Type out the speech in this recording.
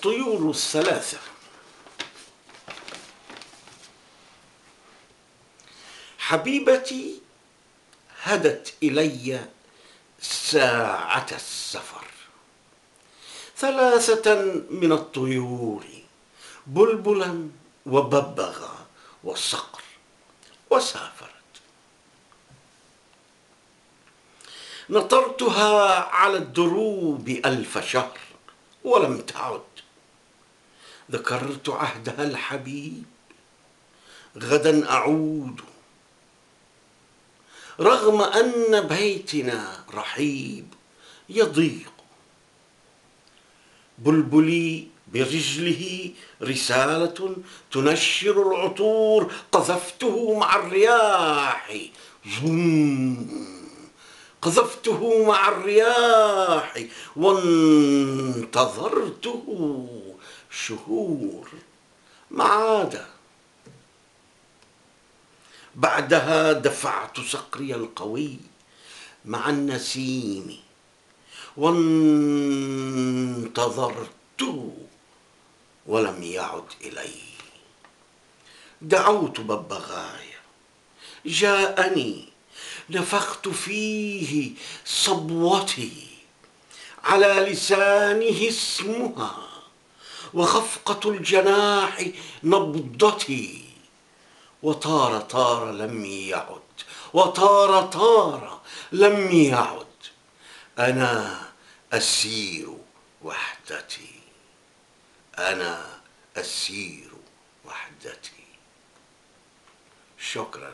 الطيور الثلاثة. حبيبتي هدت إلي ساعة السفر 3 من الطيور، بلبلا وببغا وصقر، وسافرت. نطرتها على الدروب 1000 شهر ولم تعد. ذكرت عهدها الحبيب، غدا أعود، رغم أن بيتنا رحيب يضيق. بلبلي برجله رسالة تنشر العطور، قذفته مع الرياح، قذفته مع الرياح وانتظرته شهور ما عاد. بعدها دفعت صقري القوي مع النسيم وانتظرته ولم يعد إلي. دعوت ببغاي جاءني، نفخت فيه صبوتي، على لسانه اسمها وخفقة الجناح نبضتي. وطار طار لم يعد، وطار طار لم يعد. أنا أسير وحدتي، أنا أسير وحدتي. شكرا.